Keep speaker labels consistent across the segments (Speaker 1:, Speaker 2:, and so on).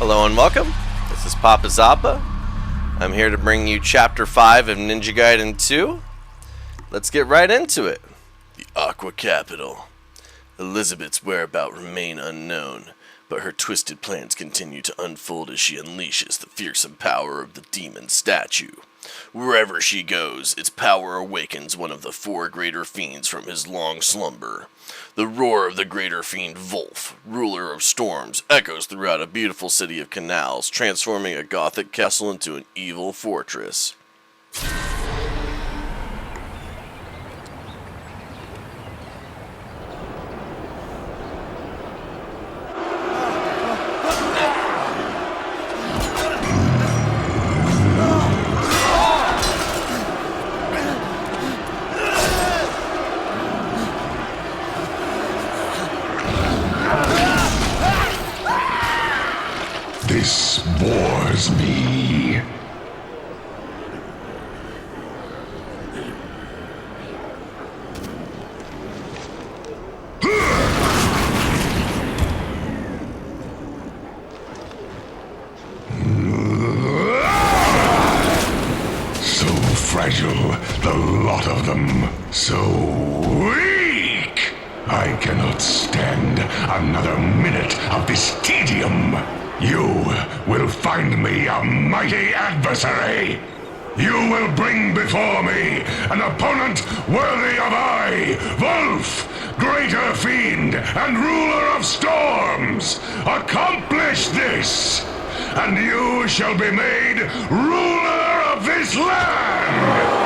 Speaker 1: Hello and welcome. This is PappaZappa. I'm here to bring you Chapter 5 of Ninja Gaiden 2. Let's get right into it. The Aqua Capital. Elizabeth's whereabouts remain unknown, but her twisted plans continue to unfold as she unleashes the fearsome power of the demon statue. Wherever she goes, its power awakens one of the four greater fiends from his long slumber. The roar of the greater fiend Wolf, ruler of storms, echoes throughout a beautiful city of canals, transforming a gothic castle into an evil fortress.
Speaker 2: This bores me. So fragile, the lot of them. So weak. I cannot stand another minute of this tedium. You will find me a mighty adversary. You will bring before me an opponent worthy of I, Wolf, greater fiend and ruler of storms. Accomplish this, and you shall be made ruler of this land.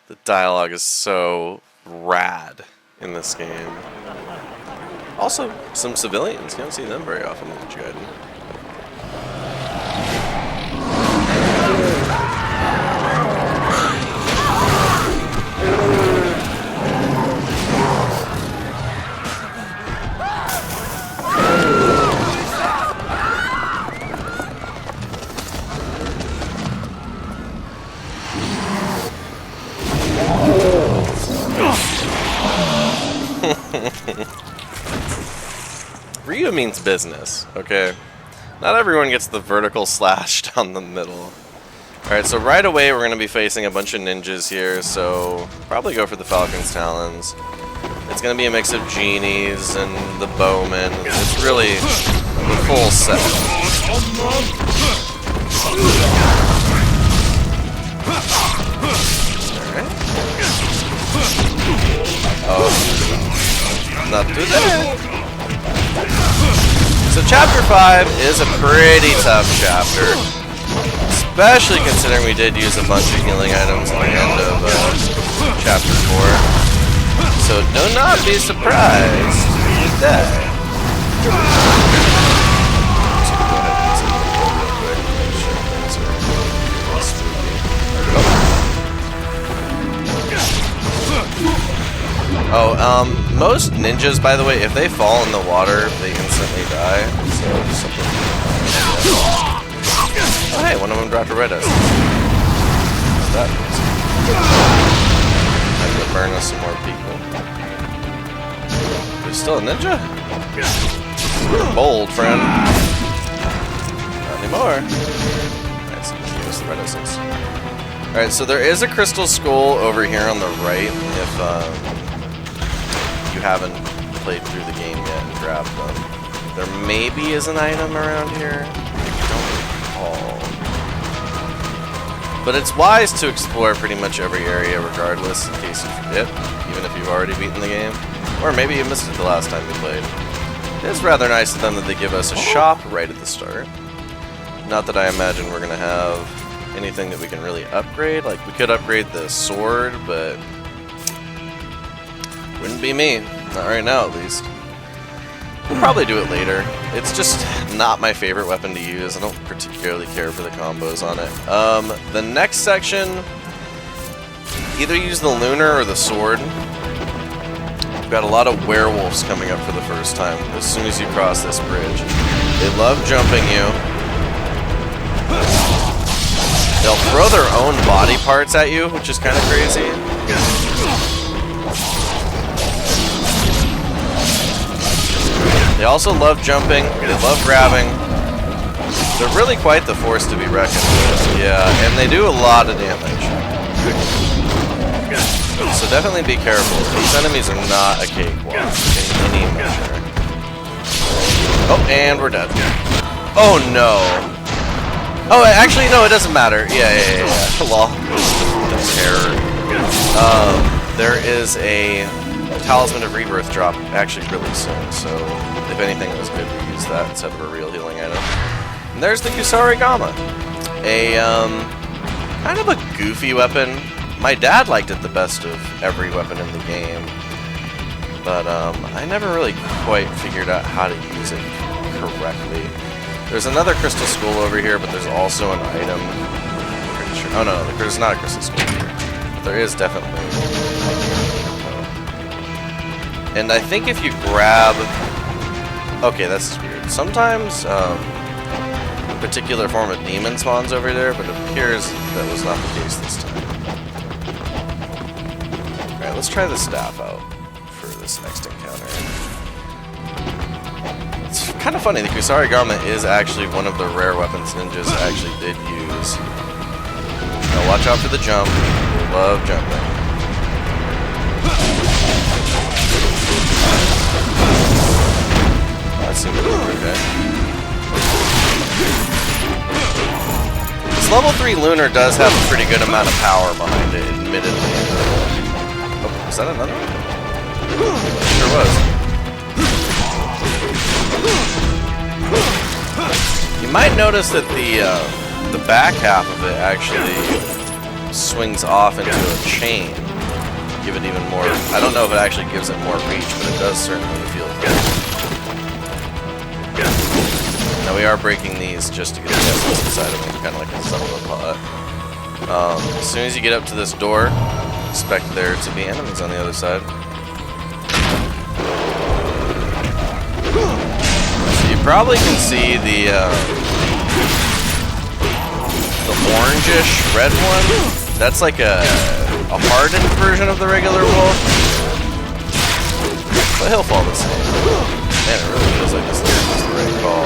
Speaker 1: The dialogue is so rad in this game. Also, some civilians. You don't see them very often in Ninja Gaiden. Ryu means business, okay? Not everyone gets the vertical slash down the middle. Alright, so right away we're going to be facing a bunch of ninjas here, so probably go for the Falcon's Talons. It's going to be a mix of genies and the bowmen. It's really the full set. Oh, not do that. So Chapter 5 is a pretty tough chapter, especially considering we did use a bunch of healing items at the end of Chapter 4. So do not be surprised if you die. Most ninjas, by the way, if they fall in the water, they instantly die. So just something. Oh, hey, one of them dropped a red us. That I'm gonna burn us some more people. There's still a ninja? You're bold, friend. Not anymore. Alright, so give us the red essence. Alright, so there is a crystal skull over here on the right if you haven't played through the game yet and grabbed them. There maybe is an item around here. I don't recall. But it's wise to explore pretty much every area regardless in case you forget, even if you've already beaten the game. Or maybe you missed it the last time you played. It is rather nice of them that they give us a shop right at the start. Not that I imagine we're going to have anything that we can really upgrade. Like, we could upgrade the sword, but wouldn't be me. Not right now, at least. We'll probably do it later. It's just not my favorite weapon to use. I don't particularly care for the combos on it. The next section, either use the lunar or the sword. We've got a lot of werewolves coming up for the first time as soon as you cross this bridge. They love jumping you. They'll throw their own body parts at you, which is kind of crazy. They also love jumping. They love grabbing. They're really quite the force to be reckoned with. Yeah, and they do a lot of damage. So definitely be careful. These enemies are not a cakewalk in any measure. Oh, and we're dead. Oh no. Oh, actually, no, it doesn't matter. Yeah. Lol. The terror. There is a Talisman of Rebirth drop actually really soon, so if anything, it was good to use that instead of a real healing item. And there's the Kusarigama. A, kind of a goofy weapon. My dad liked it the best of every weapon in the game, but I never really quite figured out how to use it correctly. There's another crystal skull over here, but there's also an item. I'm pretty sure. Oh no, there's not a crystal skull here. But there is definitely. And I think if you grab... Okay, that's weird. Sometimes a particular form of demon spawns over there, but it appears that was not the case this time. Alright, let's try the staff out for this next encounter. It's kind of funny, the Kusarigama is actually one of the rare weapons ninjas actually did use. Now watch out for the jump. They love jumping. That seems to be okay. This level 3 Lunar does have a pretty good amount of power behind it, admittedly. Oh, is that another one? Sure was. You might notice that the back half of it actually swings off into a chain. Give it even more... I don't know if it actually gives it more reach, but it does certainly feel good. Now we are breaking these just to get the essence inside of them, kind of like a son of a pot. As soon as you get up to this door, expect there to be enemies on the other side. So you probably can see the orangish red one. That's like a hardened version of the regular wolf. But he'll fall the same. Man, it really feels like this is the right call.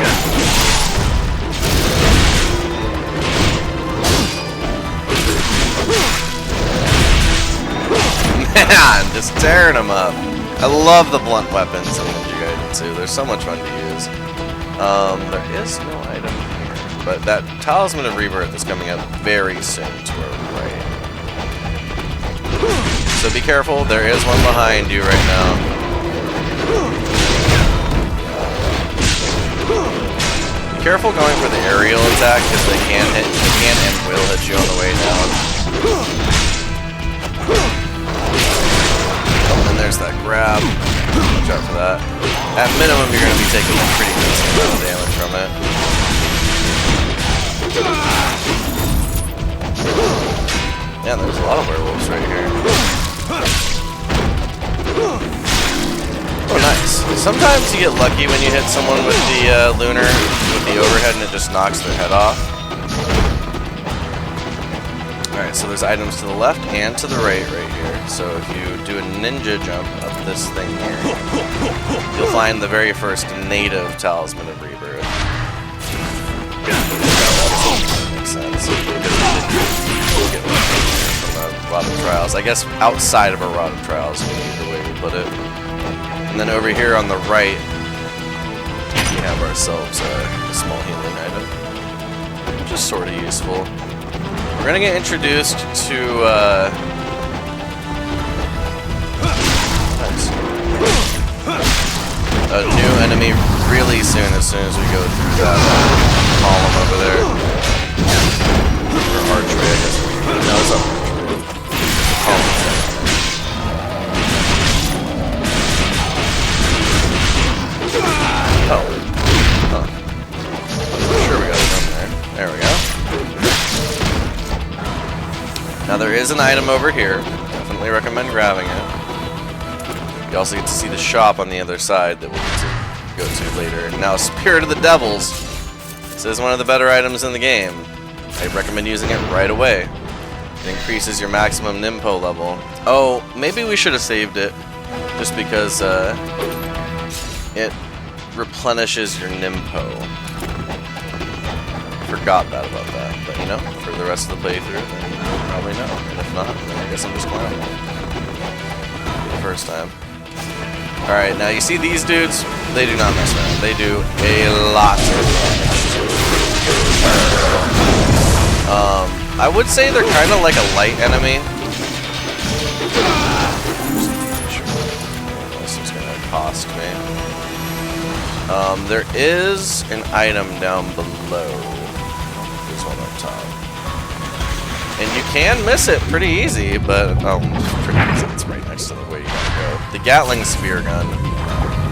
Speaker 1: Man, just tearing them up. I love the blunt weapons in Ninja Gaiden 2. They're so much fun to use. There is no item here, but that Talisman of Rebirth is coming up very soon to our right. So be careful, there is one behind you right now. Be careful going for the aerial attack, because they can and will hit you on the way down. Oh, and there's that grab. Watch out for that. At minimum, you're going to be taking a pretty decent amount of damage from it. Yeah, there's a lot of werewolves right here. Oh, nice. Sometimes you get lucky when you hit someone with the lunar, with the overhead, and it just knocks their head off. Alright, so there's items to the left and to the right here. So if you do a ninja jump up this thing here, you'll find the very first native Talisman of Rebirth. That makes sense. Get from a Rod of Trials. I guess outside of a Rod of Trials would be the way we put it. And then over here on the right, we have ourselves a small healing item, which is sort of useful. We're gonna get introduced to a new enemy really soon, as we go through that column over there. Or archway, I guess. No, it's up. Oh. Oh. Sure, we got it from there. There we go. Now there is an item over here. Definitely recommend grabbing it. You also get to see the shop on the other side that we'll get to go to later. Now, Spirit of the Devils. This is one of the better items in the game. I recommend using it right away. It increases your maximum Nimpo level. Oh, maybe we should have saved it. Just because it replenishes your Nimpo. Forgot about that, but you know, for the rest of the playthrough, then you'll probably know. And if not, then I guess I'm just clowning. For the first time. Alright, now you see these dudes? They do not mess around. They do a lot of damage. I would say they're kind of like a light enemy. This is going to cost me. There is an item down below. There's one up top. And you can miss it pretty easy, but pretty easy. It's right next to the way you gotta go. The Gatling Spear Gun.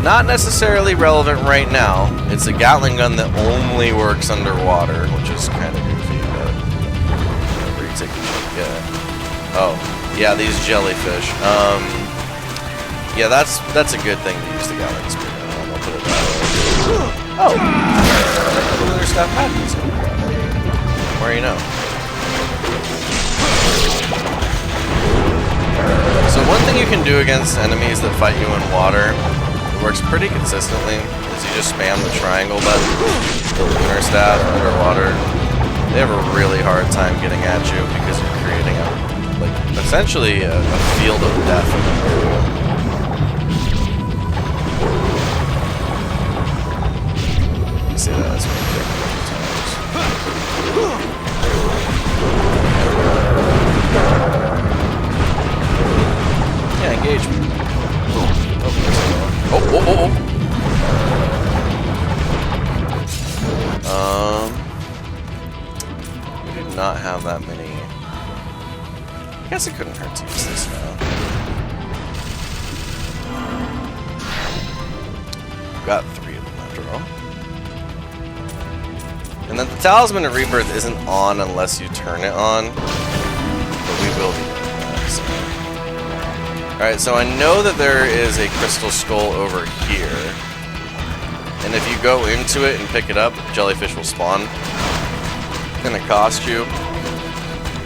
Speaker 1: Not necessarily relevant right now. It's a Gatling gun that only works underwater, which is kind of goofy, but whenever you take a chance, yeah. Oh, yeah, these jellyfish. Yeah, that's a good thing to use the Gatling Spear Gun on. I'll put it that way. Oh! Another stuff happens. Where you know? So one thing you can do against enemies that fight you in water, it works pretty consistently, is you just spam the triangle button, the lunar staff underwater. They have a really hard time getting at you because you're creating essentially a field of death in the area. You see that as well. Yeah, engage me. We did not have that many. I guess it couldn't hurt to use this now. Got 3 of them after all. And then the Talisman of Rebirth isn't on unless you turn it on. But we will be doing that, so. Alright, so I know that there is a crystal skull over here. And if you go into it and pick it up, jellyfish will spawn. It's gonna cost you.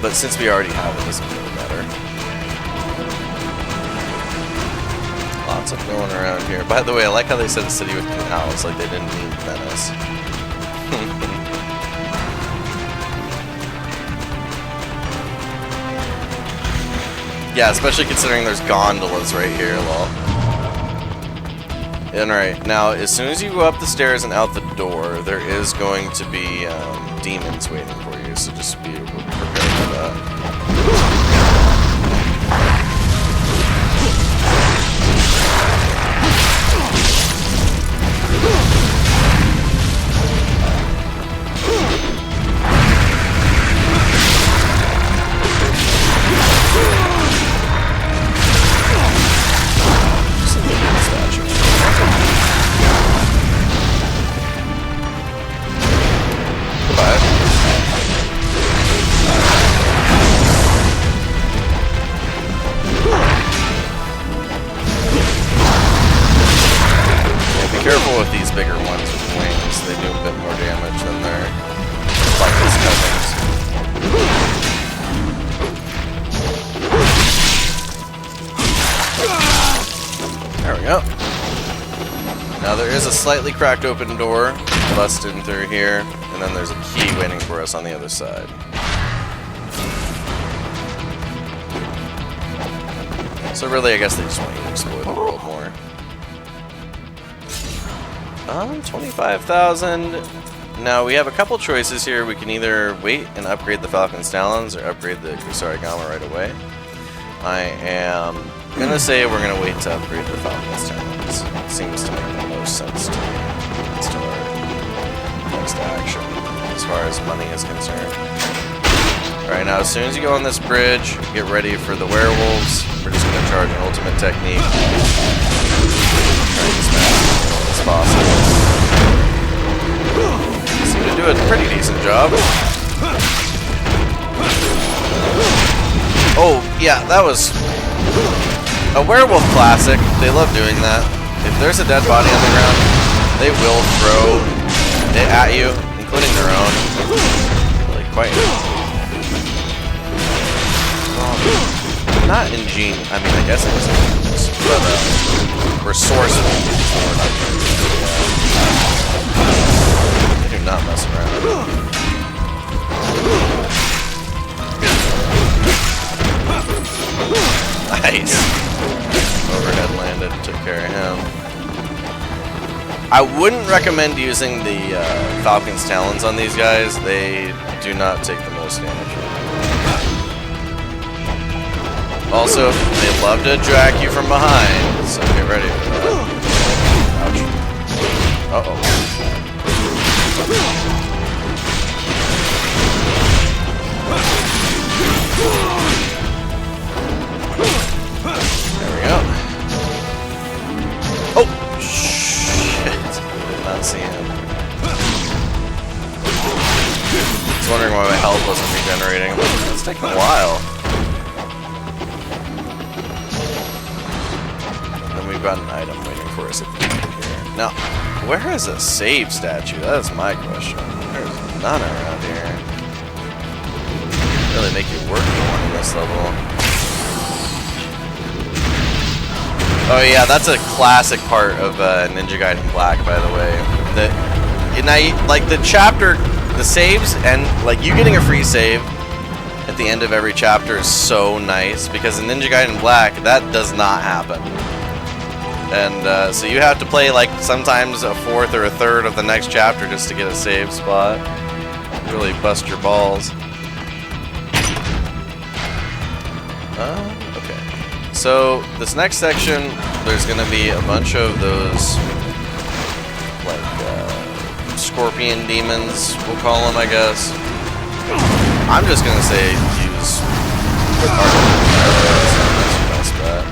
Speaker 1: But since we already have it, it doesn't really matter. Lots of going around here. By the way, I like how they said a city with canals, like they didn't mean Venice. Yeah, especially considering there's gondolas right here, lol. And right, now, as soon as you go up the stairs and out the door, there is going to be demons waiting for you, so just be prepared for that. Careful with these bigger ones with wings. They do a bit more damage than their flightless cousins. There we go. Now there is a slightly cracked open door. Bust in through here. And then there's a key waiting for us on the other side. So really, I guess they just want you to explore the world more. 25,000. Now we have a couple choices here. We can either wait and upgrade the Falcon's Talons or upgrade the Kusarigama right away. I am gonna say we're gonna wait to upgrade the Falcon's Talons. It seems to make the most sense to me. It's to our next action as far as money is concerned. Alright, now as soon as you go on this bridge, get ready for the werewolves. We're just gonna charge an ultimate technique. Try to smash as possible. Seem to do a pretty decent job. Oh, yeah, that was a werewolf classic. They love doing that. If there's a dead body on the ground, they will throw it at you, including their own. Really quite not ingenious. I mean, I guess it was ingenious, but Resourceful. They do not mess around. Nice. Overhead landed, took care of him. I wouldn't recommend using the Falcon's Talons on these guys. They do not take the most damage. Also, they love to drag you from behind, so get ready for that. Ouch. Uh-oh. There we go. Oh, shit. Did not see him. I was wondering why my health wasn't regenerating. It's taking a while. We've got an item waiting for us at the end here. Now, where is a save statue? That is my question. There's none around here. Really make you work for one in this level. Oh yeah, that's a classic part of Ninja Gaiden Black, by the way. Like the chapter, the saves, and like you getting a free save at the end of every chapter is so nice, because in Ninja Gaiden Black, that does not happen. And so you have to play like sometimes a fourth or a third of the next chapter just to get a save spot. Really bust your balls. Okay. So this next section, there's going to be a bunch of those like scorpion demons, we'll call them, I guess. I'm just going to say use best bet.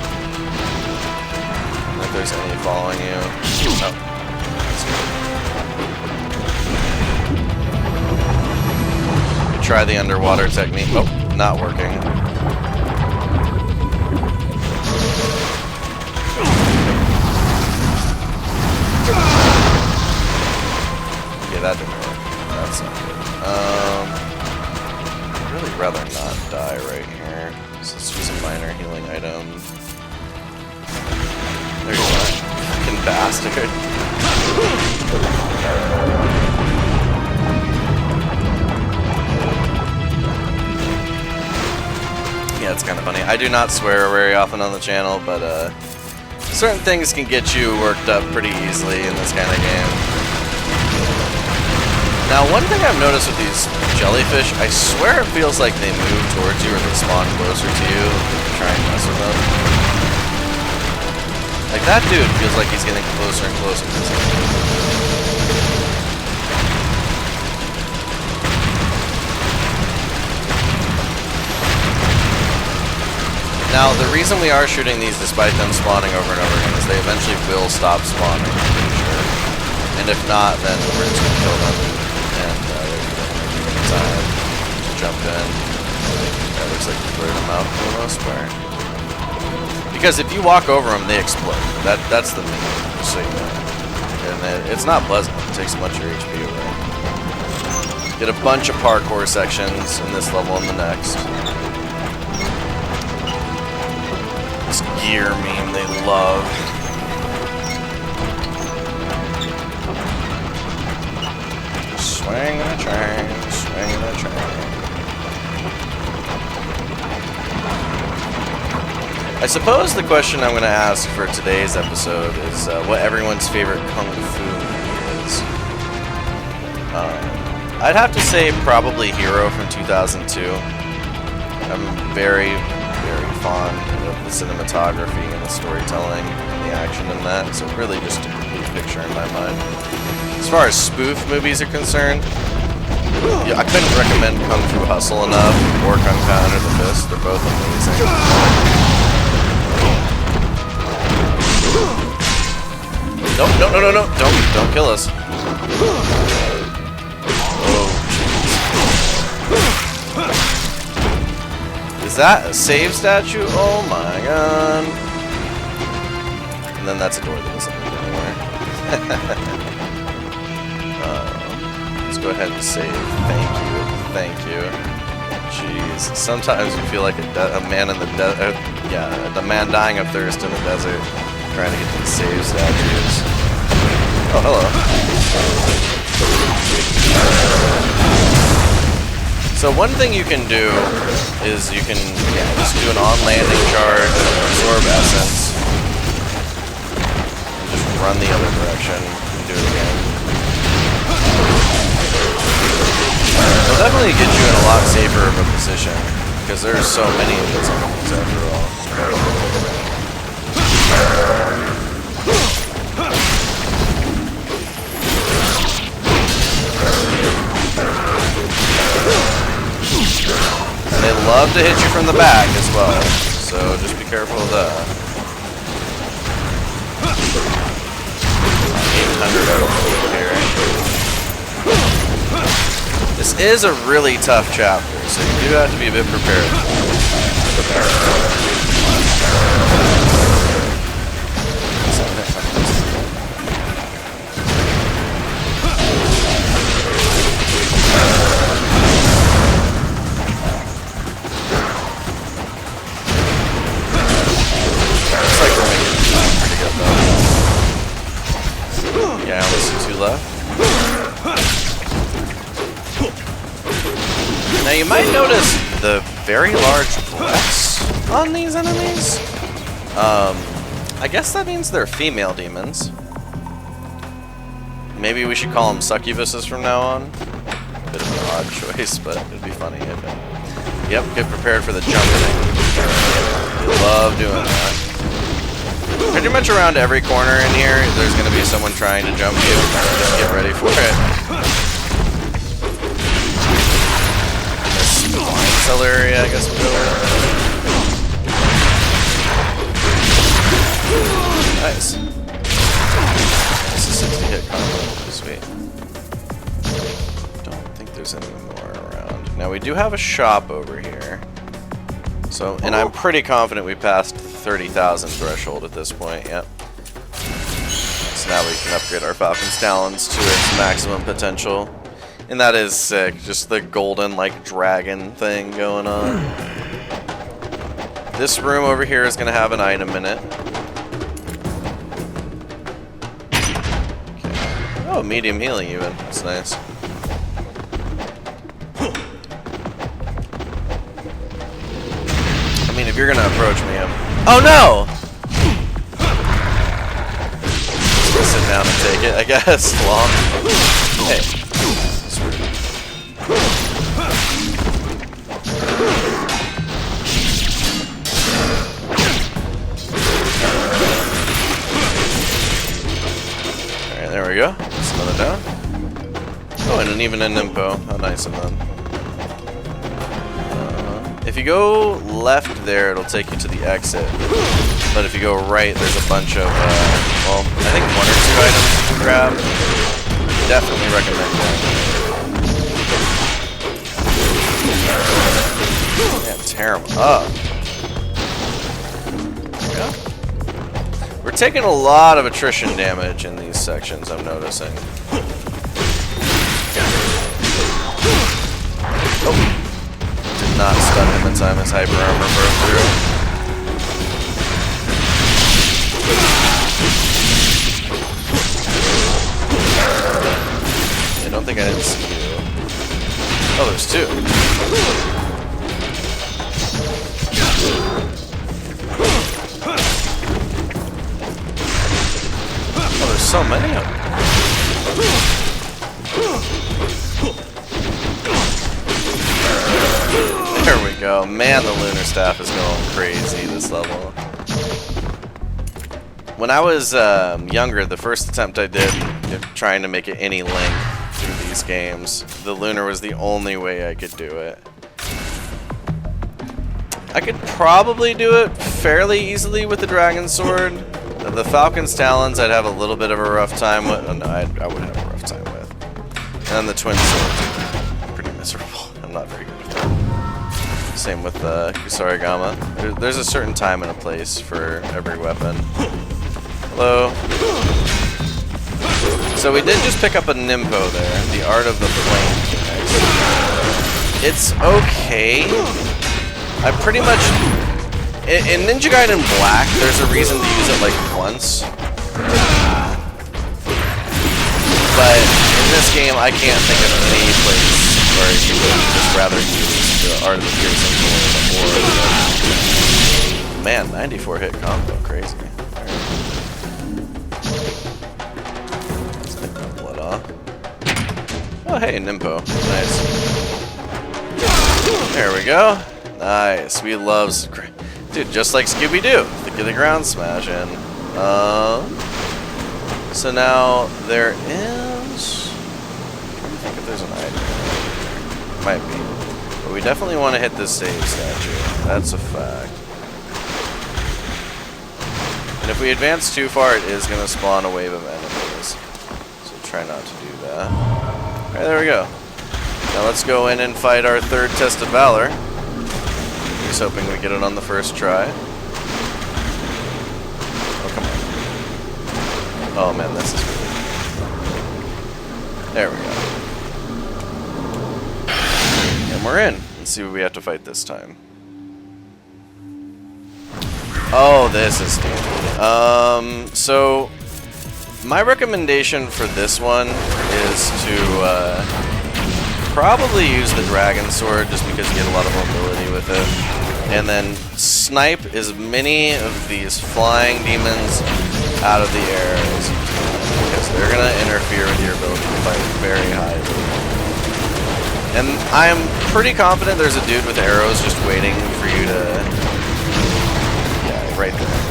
Speaker 1: If there's any following you. Oh. Try the underwater technique. Oh, not working. Okay, that didn't work. That's not good. I'd really rather not die right here. So let's use a minor healing item. There you are. Fucking bastard. Yeah, it's kind of funny. I do not swear very often on the channel, but certain things can get you worked up pretty easily in this kind of game. Now, one thing I've noticed with these jellyfish, I swear it feels like they move towards you or they spawn closer to you if you try and mess with them. Like, that dude feels like he's getting closer and closer to this thing. Now, the reason we are shooting these despite them spawning over and over again is they eventually will stop spawning, I'm pretty sure. And if not, then we're just gonna kill them. And time jumped in. That looks like we cleared them out for the most part. Because if you walk over them, they explode. That's the main signal. And it's not pleasant. It takes a bunch of your HP away. Get a bunch of parkour sections in this level and the next. This gear meme they love. Swing and a train, swing and a train. I suppose the question I'm going to ask for today's episode is what everyone's favorite kung fu movie is. I'd have to say probably Hero from 2002. I'm very, very fond of the cinematography and the storytelling and the action in that. So really just a complete picture in my mind. As far as spoof movies are concerned, yeah, I couldn't recommend Kung Fu Hustle enough or Kung Pao Under the Fist. They're both amazing. Nope, no, no, no, no. Don't kill us. Oh, jeez. Is that a save statue? Oh my god. And then that's a door that doesn't lead anywhere. Let's go ahead and save. Thank you. Jeez. Sometimes you feel like a man in the desert. Yeah, the man dying of thirst in the desert. trying to get to the save statues. Oh, hello. So one thing you can do is you can just do an on-landing charge, absorb essence, and just run the other direction and do it again. It'll definitely get you in a lot safer of a position, because there's so many of these enemies after all. And they love to hit you from the back as well, so just be careful of that. 800 out of 4 here. This is a really tough chapter, so you do have to be a bit prepared. Looks like we're making pretty good though. Yeah, I only see 2 left. Now you might notice the very large breasts on these enemies. I guess that means they're female demons. Maybe we should call them succubuses from now on. Bit of an odd choice, but it'd be funny if it... Yep, get prepared for the jumping. You love doing that. Pretty much around every corner in here, there's going to be someone trying to jump you. Just get ready for it. Wine cellar area, I guess we'll go with. Nice. This is 60 hit combo. Sweet. Don't think there's any more around. Now we do have a shop over here. So, and I'm pretty confident we passed the 30,000 threshold at this point. Yep. So now we can upgrade our Falcon's Talons to its maximum potential. And that is sick, just the golden, like, dragon thing going on. This room over here is going to have an item in it. Okay. Oh, medium healing even. That's nice. I mean, if you're going to approach me, Oh, no! Just gonna sit down and take it, I guess. Long. Hey. Alright, there we go. Just another down. Oh, and even an Nimpo. How nice of them. If you go left there, it'll take you to the exit. But if you go right, there's a bunch of, well, I think 1 or 2 items you can grab. Definitely recommend that. Yeah, tear them up. There we go. We're taking a lot of attrition damage in these sections, I'm noticing. Oh. Did not stun him in time as hyper armor broke through. I don't think I didn't see you. Oh, there's 2. Oh, there's so many of them. There we go. Man, the lunar staff is going crazy this level. When I was younger, the first attempt I did trying to make it any length through these games, the lunar was the only way I could do it. I could probably do it fairly easily with the dragon sword. The Falcon's Talons I'd have a little bit of a rough time with. Oh, no, I would have a rough time with. And then the twin sword, pretty miserable. I'm not very good with that. Same with the Kusarigama. There's a certain time and a place for every weapon. Hello. So we did just pick up a Nimpo there, the Art of the Flame Phoenix. It's okay. I pretty much In Ninja Gaiden Black, there's a reason to use it like once. But in this game, I can't think of any place where you would just rather use the Art of the Piercing or man, 94 hit combo, crazy. Blood off. Oh hey, Nimpo, nice. There we go. Nice. We love, dude, just like Scooby-Doo. The ground smash in. So now there is. I think if there's an item. Might be. But we definitely want to hit this save statue. That's a fact. And if we advance too far, it is going to spawn a wave of enemies. So try not to do that. Alright, there we go. Now let's go in and fight our third test of valor. He's hoping we get it on the first try. Oh, come on. Oh man, this is really... There we go. And we're in. Let's see what we have to fight this time. Oh, this is standard. So my recommendation for this one is to probably use the dragon sword just because you get a lot of mobility with it. And then snipe as many of these flying demons out of the air as you can, because they're going to interfere with your ability to fight very highly. And I am pretty confident there's a dude with arrows just waiting for you to... Yeah, right there.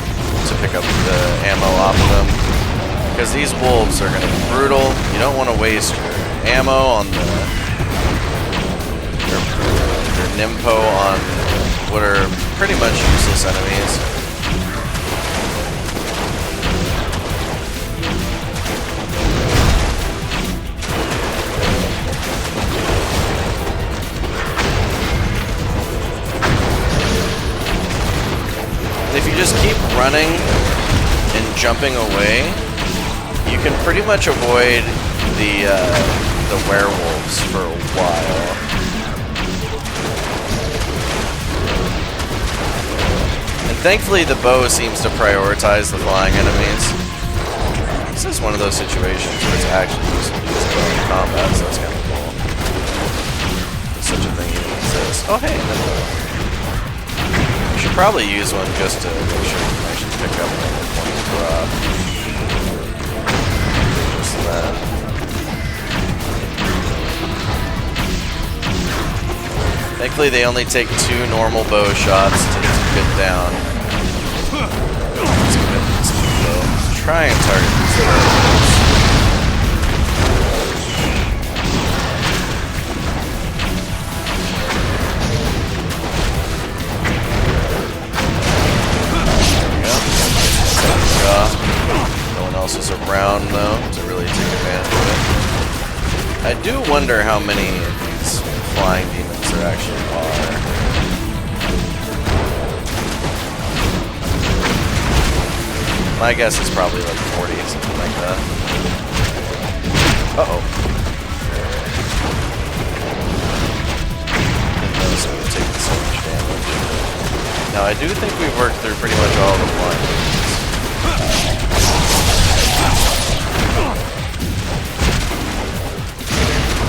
Speaker 1: To pick up the ammo off of them. Because these wolves are going to be brutal. You don't want to waste your ammo on the... your Nimpo on what are pretty much useless enemies. And if you just keep running and jumping away, you can pretty much avoid the werewolves for a while. And thankfully the bow seems to prioritize the flying enemies. This is one of those situations where it's actually useful to use a bow in combat, so that's kind of cool. There's such a thing even exists. Oh hey, I should probably use one just to make sure I should pick up when the points drop. Just that. Thankfully they only take 2 normal bow shots to get down. Let's try and target these guys. No one else is around though to really take advantage of it. I do wonder how many of these flying demons there actually are. My guess is probably like 40, something like that. Uh-oh. Didn't notice we were taking so much damage. Now I do think we've worked through pretty much all the flying demons.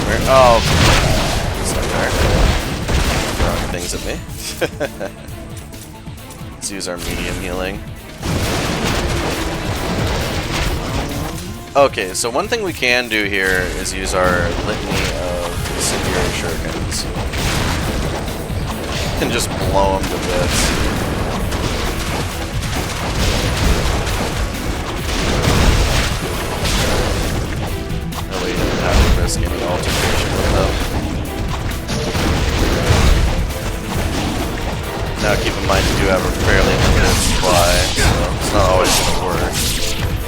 Speaker 1: Where? Oh, it's not there. Throwing things at me. Let's use our medium healing. Okay, so one thing we can do here is use our litany of incendiary shurikens. And just blow them to bits. Have to risk any altercation with them. Now keep in mind you do have a fairly limited supply, so it's not always going to work.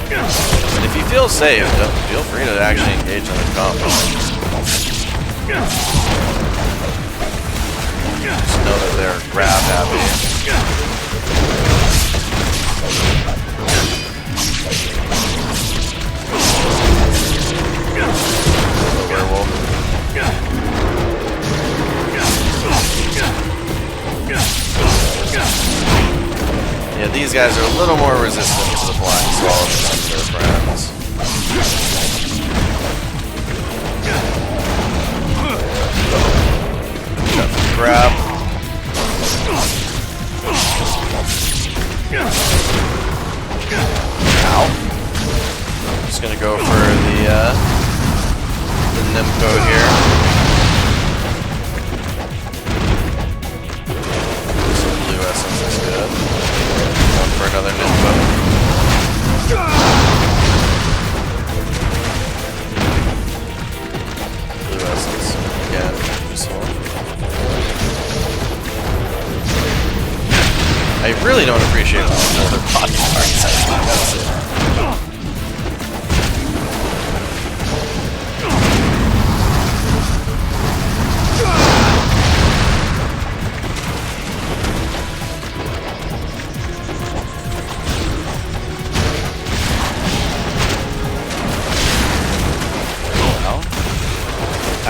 Speaker 1: But if you feel safe, feel free to actually engage in the combat. Just know that they're grab happy. Werewolf. these guys are a little more resistant to the flying swallow than some of their friends. Got the grab. Ow. Just gonna go for the Nympho here. Some blue essence is good. Going for another Nympho. Blue essence again, useful. I really don't appreciate all the other body parts. That's it.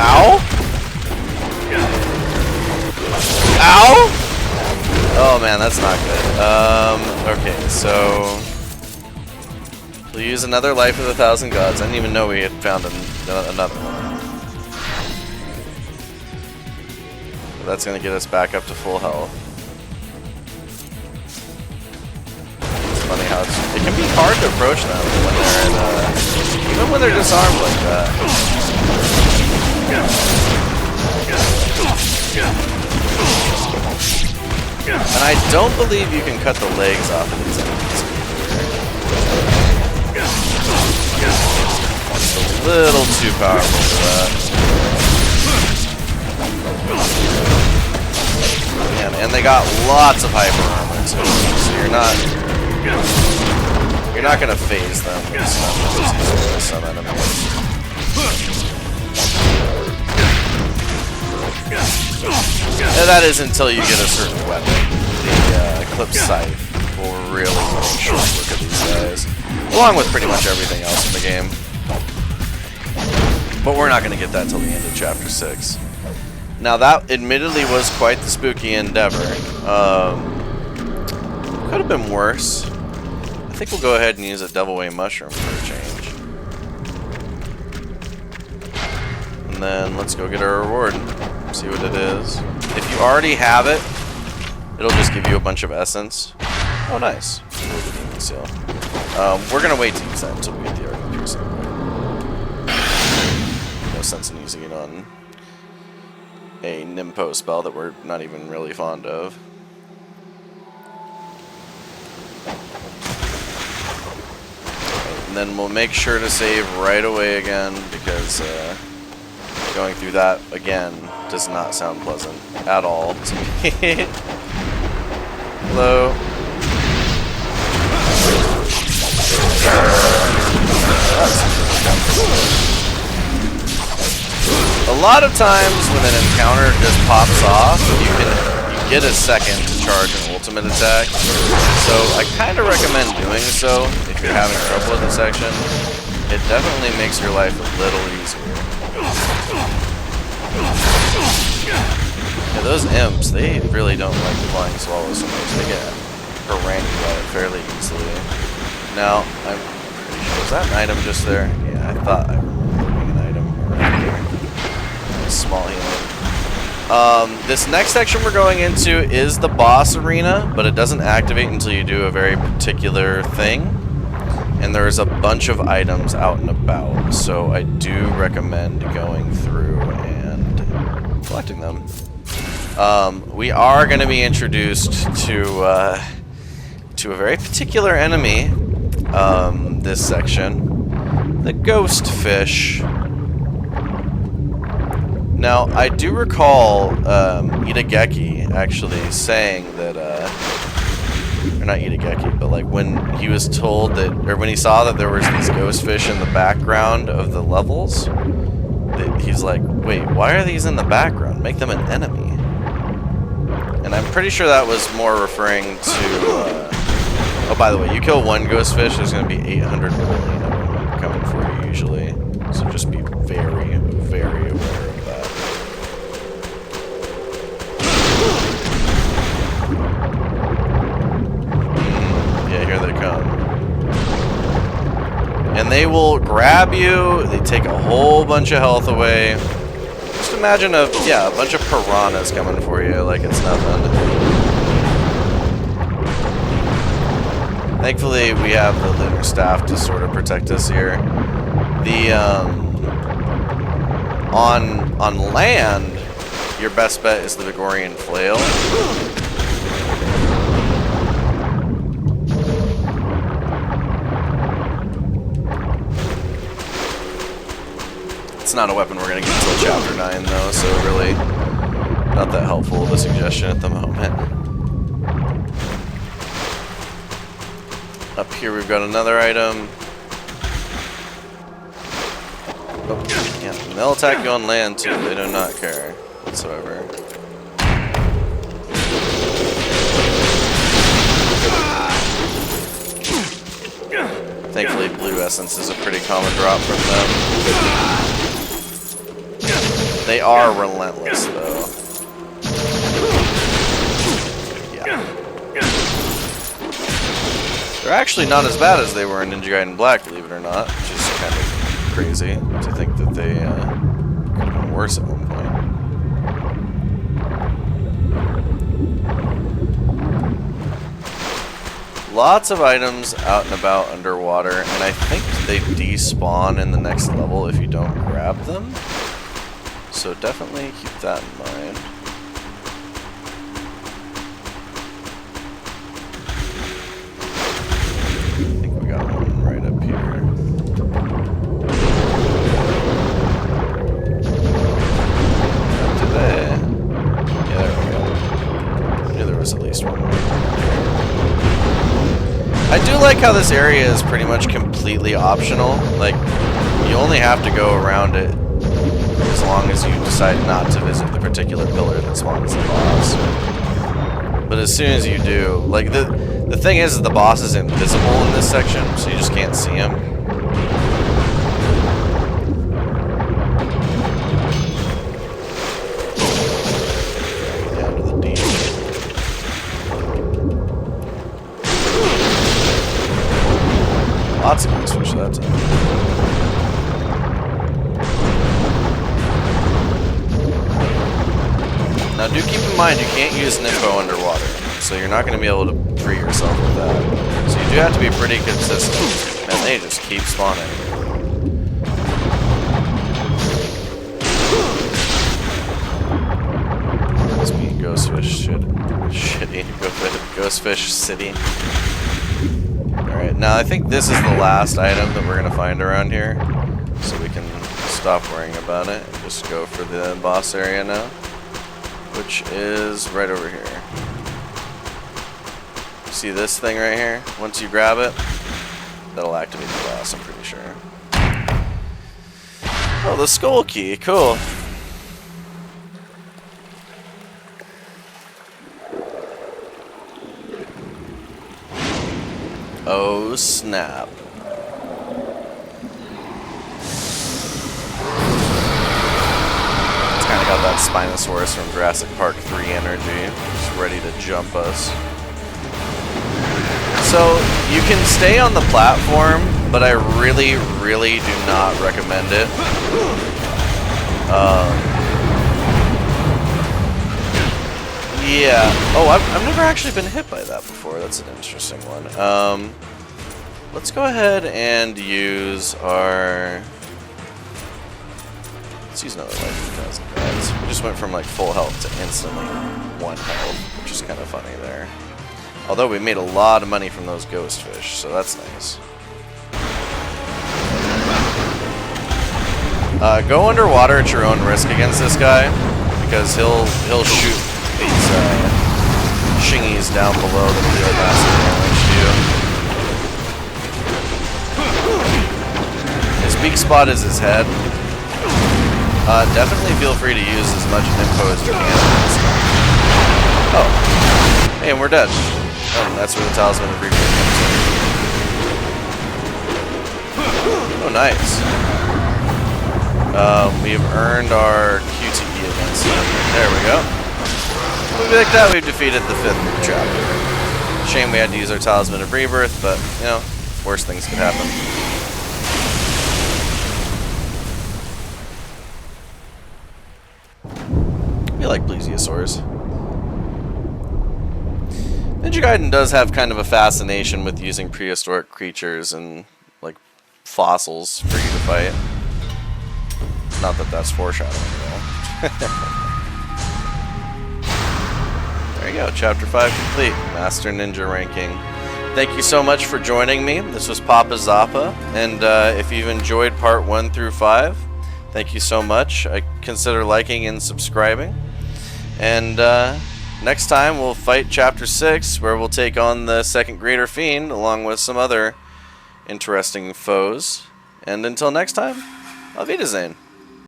Speaker 1: Ow? Ow? Oh man, that's not good. Okay, so we'll use another Life of the Thousand Gods. I didn't even know we had found another one. But that's gonna get us back up to full health. It's funny how it can be hard to approach them when they're in, even when they're disarmed like that. And I don't believe you can cut the legs off of these enemies. It's a little too powerful for that. Man, and they got lots of hyper armor too, so you're not gonna phase them with some enemies. And that is until you get a certain weapon. The Eclipse Scythe will really make short work of these guys, along with pretty much everything else in the game. But we're not going to get that till the end of Chapter 6. Now that admittedly was quite the spooky endeavor. Could have been worse. I think we'll go ahead and use a Devil Way Mushroom for a change. And then let's go get our reward. See what it is. If you already have it, it'll just give you a bunch of essence. Oh, nice. Demon Seal. We're gonna wait to use that until we get the Arctic Piercing. No sense in using it on a Nympho spell that we're not even really fond of. And then we'll make sure to save right away again because going through that again does not sound pleasant at all to me. Hello. A lot of times when an encounter just pops off, you get a second to charge an ultimate attack. So I kind of recommend doing so if you're having trouble with the section. It definitely makes your life a little easier. Yeah, those imps, they really don't like the flying swallows so much. They get harangued by it fairly easily. Now, I'm pretty sure, was that an item just there? Yeah, I thought I remember moving an item around here. Small healing. This next section we're going into is the boss arena, but it doesn't activate until you do a very particular thing. And there's a bunch of items out and about, so I do recommend going through and collecting them. We are going to be introduced to a very particular enemy this section, the ghost fish. Now, I do recall Itageki actually saying that, or not Itageki, but like when he was told that, or when he saw that there was these ghost fish in the background of the levels, that he's like, wait, why are these in the background? Make them an enemy. And I'm pretty sure that was more referring to, oh, by the way, you kill one ghost fish, there's going to be 800 million of them coming for you usually. So just be very, very aware of that. And they will grab you. They take a whole bunch of health away. Just imagine a bunch of piranhas coming for you like it's nothing. Thankfully, we have the lunar staff to sort of protect us here. The on land, your best bet is the Vigorian flail. It's not a weapon we're gonna get until chapter 9 though, so really not that helpful of a suggestion at the moment. Up here we've got another item. Oh, yeah, and they'll attack you on land too. They do not care whatsoever. Thankfully, blue essence is a pretty common drop from them. They are relentless, though. Yeah. They're actually not as bad as they were in Ninja Gaiden Black, believe it or not, which is kind of crazy to think that they could have been worse at one point. Lots of items out and about underwater, and I think they despawn in the next level if you don't grab them. So definitely keep that in mind. I think we got one right up here. Did they? Yeah, there we go. I knew there was at least one more. I do like how this area is pretty much completely optional. Like, you only have to go around it as long as you decide not to visit the particular pillar that spawns the boss. But as soon as you do, like, the thing is the boss is invisible in this section, so you just can't see him. Down to the deep. Lots of ghost fish that time. Now do keep in mind you can't use Nympho underwater, so you're not going to be able to free yourself with that. So you do have to be pretty consistent, and they just keep spawning. This being Ghostfish shitty. Ghostfish City. Alright, now I think this is the last item that we're going to find around here, so we can stop worrying about it and just go for the boss area now, which is right over here. See this thing right here? Once you grab it, that'll activate the boss, I'm pretty sure. Oh, the skull key, cool. Oh snap. It's kind of got that Spinosaurus from Jurassic Park 3 energy. Just ready to jump us. So, you can stay on the platform, but I really, really do not recommend it. Yeah. Oh, I've never actually been hit by that before. That's an interesting one. Let's go ahead and use our... Let's use another life 2,000 guys. We just went from like full health to instantly 1 health, which is kind of funny there. Although we made a lot of money from those ghost fish, so that's nice. Go underwater at your own risk against this guy, because he'll shoot these shingies down below that will deal massive damage to you. His weak spot is his head. Definitely feel free to use as much info as you can. Oh, hey, and we're dead. Oh, and that's where the talisman of rebirth comes in. Oh, nice. We've earned our QTE against him. There we go. Like that, we've defeated the 5th chapter. Shame we had to use our talisman of rebirth, but, you know, worse things could happen. plesiosaurs. Ninja Gaiden does have kind of a fascination with using prehistoric creatures and, like, fossils for you to fight. Not that that's foreshadowing at all. There you go, Chapter 5 complete. Master Ninja ranking. Thank you so much for joining me. This was PappaZappa, and if you've enjoyed part 1 through 5, thank you so much. Consider liking and subscribing. And next time we'll fight Chapter 6, where we'll take on the Second Greater Fiend, along with some other interesting foes. And until next time, Auf Wiedersehen.